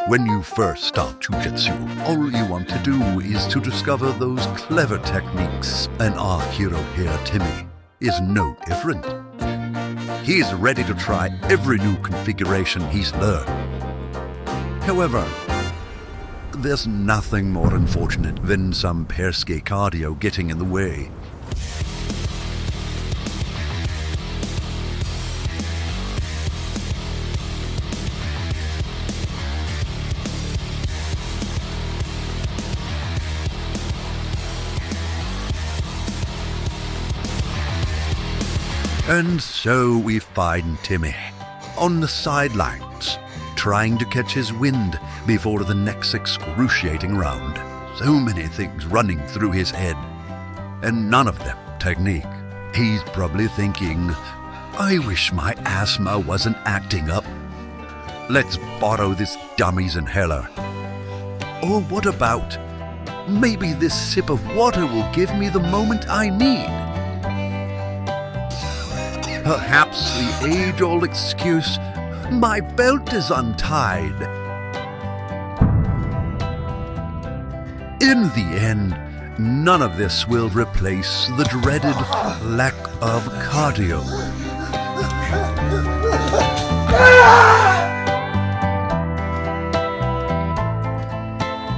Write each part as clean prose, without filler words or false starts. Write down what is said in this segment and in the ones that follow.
When you first start jujitsu, all you want to do is to discover those clever techniques, and our hero here, Timmy, is no different. He's ready to try every new configuration he's learned. However, there's nothing more unfortunate than some Persky cardio getting in the way. And so we find Timmy on the sidelines, trying to catch his wind before the next excruciating round. So many things running through his head, and none of them technique. He's probably thinking, I wish my asthma wasn't acting up. Let's borrow this dummy's inhaler. Or what about, maybe this sip of water will give me the moment I need? Perhaps the age-old excuse, my belt is untied. In the end, none of this will replace the dreaded lack of cardio.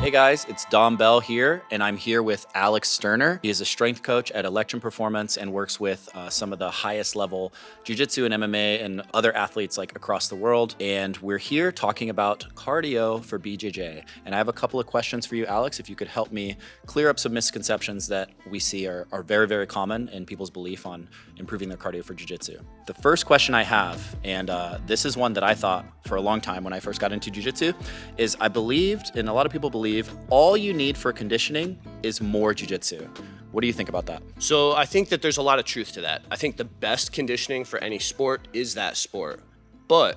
Hey guys, it's Dom Bell here, and I'm here with Alex Sterner. He is a strength coach at Electron Performance and works with some of the highest level jiu-jitsu and MMA and other athletes like across the world. And we're here talking about cardio for BJJ. And I have a couple of questions for you, Alex, if you could help me clear up some misconceptions that we see are very, very common in people's belief on improving their cardio for jiu-jitsu. The first question I have, and this is one that I thought for a long time when I first got into jiu-jitsu, is I believed, and a lot of people believe, all you need for conditioning is more jiu-jitsu. What do you think about that? So I think that there's a lot of truth to that. I think the best conditioning for any sport is that sport, but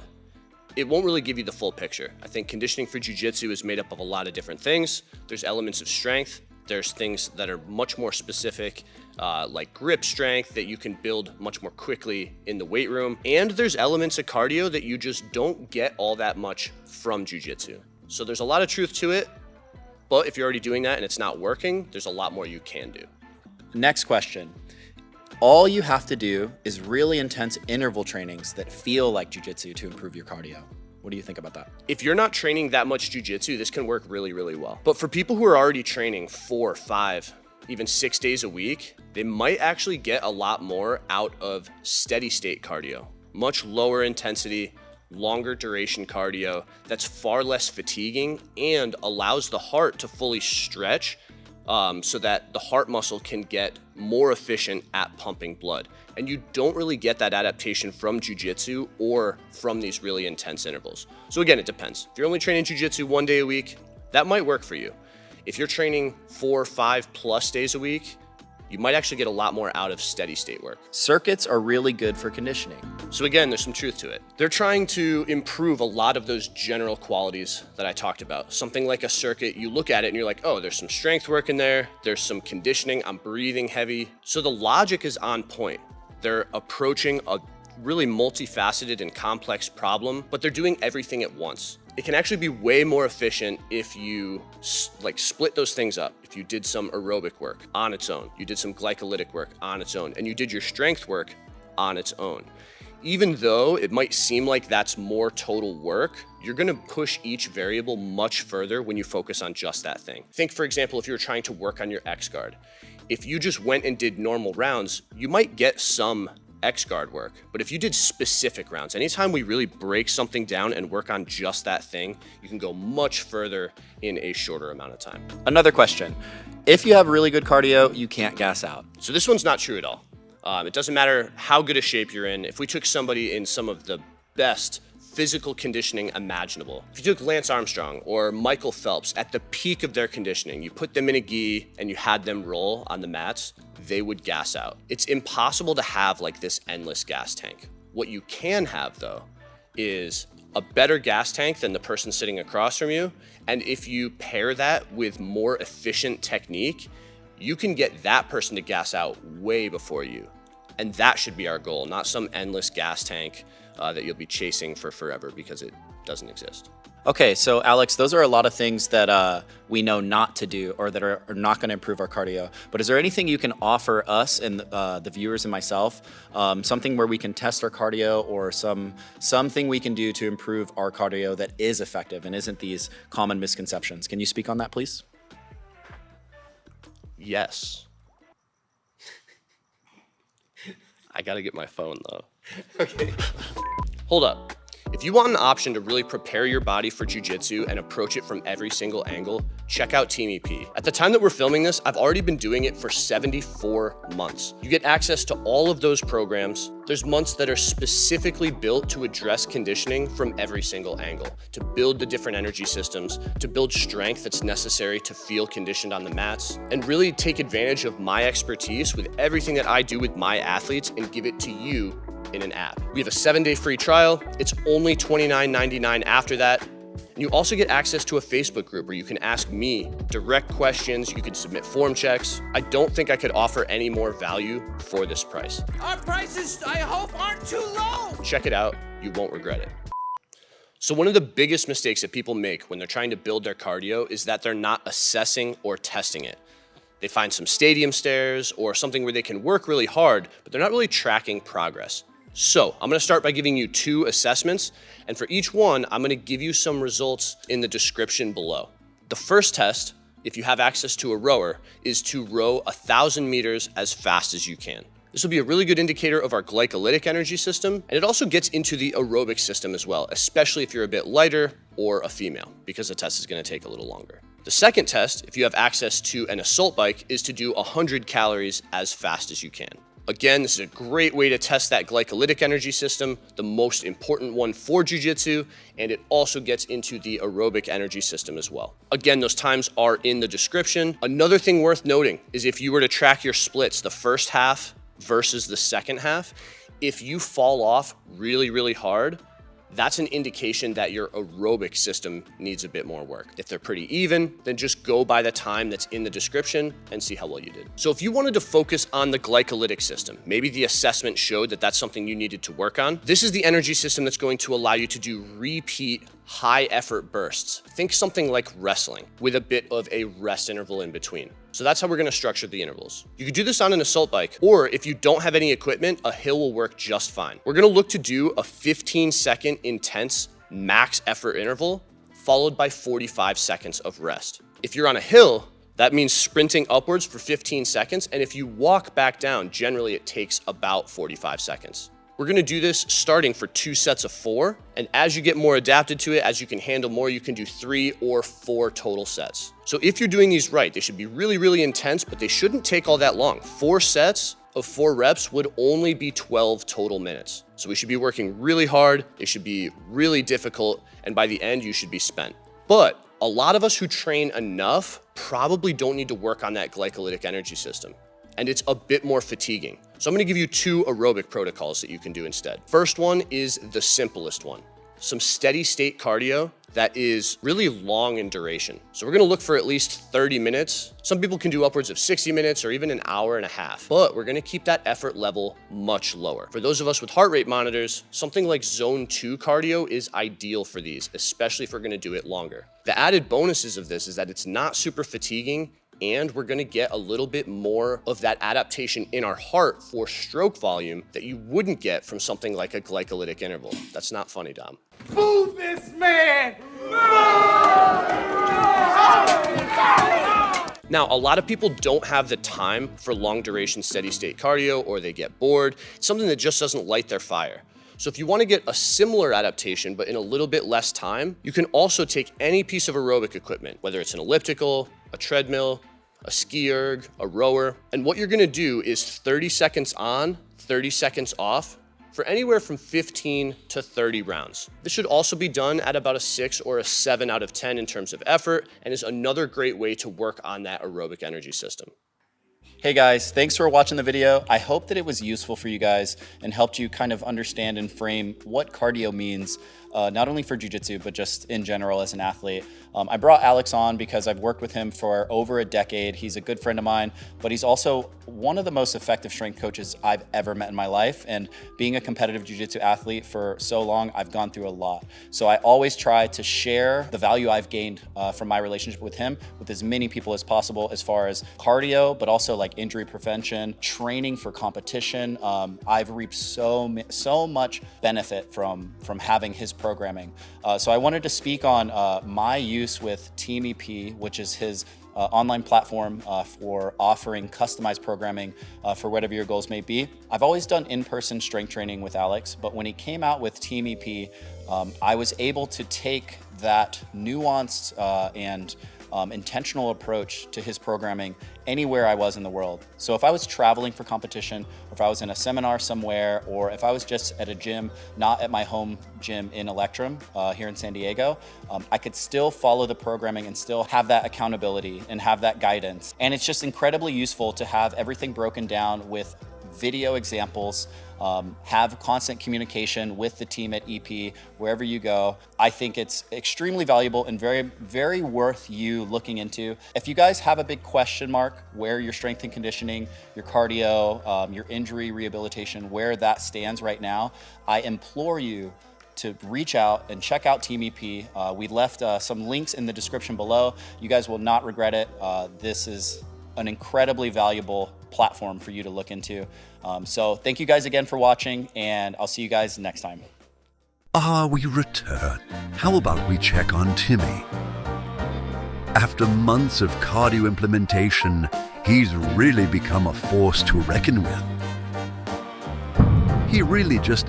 it won't really give you the full picture. I think conditioning for jiu-jitsu is made up of a lot of different things. There's elements of strength. There's things that are much more specific, like grip strength that you can build much more quickly in the weight room. And there's elements of cardio that you just don't get all that much from jiu-jitsu. So there's a lot of truth to it. But if you're already doing that and it's not working, there's a lot more you can do. Next question. All you have to do is really intense interval trainings that feel like jiu-jitsu to improve your cardio. What do you think about that? If you're not training that much jiu-jitsu, this can work really, really well. But for people who are already training 4, 5, even 6 days a week, they might actually get a lot more out of steady state cardio. Much lower intensity, longer duration cardio that's far less fatiguing and allows the heart to fully stretch so that the heart muscle can get more efficient at pumping blood. And you don't really get that adaptation from jiu-jitsu or from these really intense intervals. So again, it depends. If you're only training jiu-jitsu 1 day a week, that might work for you. If you're training 4, 5+ days a week, you might actually get a lot more out of steady state work. Circuits are really good for conditioning. So again, there's some truth to it. They're trying to improve a lot of those general qualities that I talked about. Something like a circuit, you look at it and you're like, oh, there's some strength work in there. There's some conditioning, I'm breathing heavy. So the logic is on point. They're approaching a really multifaceted and complex problem, but they're doing everything at once. It can actually be way more efficient if you split those things up. If you did some aerobic work on its own, you did some glycolytic work on its own, and you did your strength work on its own. Even though it might seem like that's more total work, you're gonna push each variable much further when you focus on just that thing. Think, for example, if you were trying to work on your X guard. If you just went and did normal rounds, you might get some X guard work. But if you did specific rounds, anytime we really break something down and work on just that thing, you can go much further in a shorter amount of time. Another question. If you have really good cardio, you can't gas out. So this one's not true at all. It doesn't matter how good a shape you're in. If we took somebody in some of the best physical conditioning imaginable, if you took Lance Armstrong or Michael Phelps at the peak of their conditioning, you put them in a gi and you had them roll on the mats, they would gas out. It's impossible to have like this endless gas tank. What you can have though is a better gas tank than the person sitting across from you. And if you pair that with more efficient technique, you can get that person to gas out way before you. And that should be our goal, not some endless gas tank that you'll be chasing for forever because it doesn't exist. Okay, so Alex, those are a lot of things that we know not to do or that are not going to improve our cardio. But is there anything you can offer us and the viewers and myself, something where we can test our cardio or something we can do to improve our cardio that is effective and isn't these common misconceptions? Can you speak on that, please? Yes. I gotta get my phone though. Okay. Hold up. If you want an option to really prepare your body for jiu-jitsu and approach it from every single angle, check out Team EP. At the time that we're filming this, I've already been doing it for 74 months. You get access to all of those programs. There's months that are specifically built to address conditioning from every single angle, to build the different energy systems, to build strength that's necessary to feel conditioned on the mats, and really take advantage of my expertise with everything that I do with my athletes and give it to you in an app. We have a 7-day free trial. It's only $29.99 after that. And you also get access to a Facebook group where you can ask me direct questions. You can submit form checks. I don't think I could offer any more value for this price. Our prices, I hope, aren't too low. Check it out. You won't regret it. So one of the biggest mistakes that people make when they're trying to build their cardio is that they're not assessing or testing it. They find some stadium stairs or something where they can work really hard, but they're not really tracking progress. So I'm gonna start by giving you 2 assessments, and for each one, I'm gonna give you some results in the description below. The first test, if you have access to a rower, is to row 1,000 meters as fast as you can. This will be a really good indicator of our glycolytic energy system, and it also gets into the aerobic system as well, especially if you're a bit lighter or a female, because the test is gonna take a little longer. The second test, if you have access to an assault bike, is to do 100 calories as fast as you can. Again, this is a great way to test that glycolytic energy system, the most important one for jiu-jitsu, and it also gets into the aerobic energy system as well. Again, those times are in the description. Another thing worth noting is if you were to track your splits, the first half versus the second half, if you fall off really, really hard, that's an indication that your aerobic system needs a bit more work. If they're pretty even, then just go by the time that's in the description and see how well you did. So if you wanted to focus on the glycolytic system, maybe the assessment showed that that's something you needed to work on, this is the energy system that's going to allow you to do repeat high effort bursts. Think something like wrestling with a bit of a rest interval in between. So that's how we're gonna structure the intervals. You could do this on an assault bike, or if you don't have any equipment, a hill will work just fine. We're gonna look to do a 15-second intense max effort interval, followed by 45 seconds of rest. If you're on a hill, that means sprinting upwards for 15 seconds, and if you walk back down, generally it takes about 45 seconds. We're gonna do this starting for 2 sets of 4, and as you get more adapted to it, as you can handle more, you can do 3 or 4 total sets. So if you're doing these right, they should be really, really intense, but they shouldn't take all that long. 4 sets of 4 reps would only be 12 total minutes. So we should be working really hard, they should be really difficult, and by the end, you should be spent. But a lot of us who train enough probably don't need to work on that glycolytic energy system, and it's a bit more fatiguing. So I'm gonna give you 2 aerobic protocols that you can do instead. First one is the simplest one. Some steady state cardio that is really long in duration. So we're gonna look for at least 30 minutes. Some people can do upwards of 60 minutes or even an hour and a half, but we're gonna keep that effort level much lower. For those of us with heart rate monitors, something like zone 2 cardio is ideal for these, especially if we're gonna do it longer. The added bonuses of this is that it's not super fatiguing, and we're gonna get a little bit more of that adaptation in our heart for stroke volume that you wouldn't get from something like a glycolytic interval. That's not funny, Dom. Move this man! Now, a lot of people don't have the time for long duration steady state cardio, or they get bored. It's something that just doesn't light their fire. So if you want to get a similar adaptation, but in a little bit less time, you can also take any piece of aerobic equipment, whether it's an elliptical, a treadmill, a ski erg, a rower. And what you're gonna do is 30 seconds on, 30 seconds off for anywhere from 15 to 30 rounds. This should also be done at about a 6 or a 7 out of 10 in terms of effort, and is another great way to work on that aerobic energy system. Hey guys, thanks for watching the video. I hope that it was useful for you guys and helped you kind of understand and frame what cardio means not only for jiu-jitsu, but just in general as an athlete. I brought Alex on because I've worked with him for over a decade. He's a good friend of mine, but he's also one of the most effective strength coaches I've ever met in my life. And being a competitive jiu-jitsu athlete for so long, I've gone through a lot. So I always try to share the value I've gained from my relationship with him with as many people as possible, as far as cardio, but also like injury prevention, training for competition. I've reaped so much benefit from having his programming. So I wanted to speak on my use with Team EP, which is his online platform for offering customized programming for whatever your goals may be. I've always done in-person strength training with Alex, but when he came out with Team EP, I was able to take that nuanced and intentional approach to his programming anywhere I was in the world. So if I was traveling for competition, or if I was in a seminar somewhere, or if I was just at a gym, not at my home gym in Electrum here in San Diego, I could still follow the programming and still have that accountability and have that guidance. And it's just incredibly useful to have everything broken down with video examples, have constant communication with the team at EP wherever you go. I think it's extremely valuable and very, very worth you looking into. If you guys have a big question mark where your strength and conditioning, your cardio, your injury rehabilitation, where that stands right now, I implore you to reach out and check out Team EP. We left some links in the description below. You guys will not regret it. This is an incredibly valuable platform for you to look into. So thank you guys again for watching, and I'll see you guys next time. We return. How about we check on Timmy? After months of cardio implementation, he's really become a force to reckon with. He really just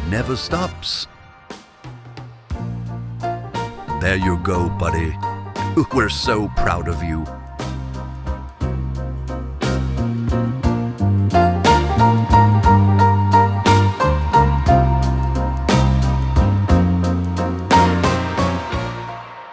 never stops. There you go, buddy. We're so proud of you.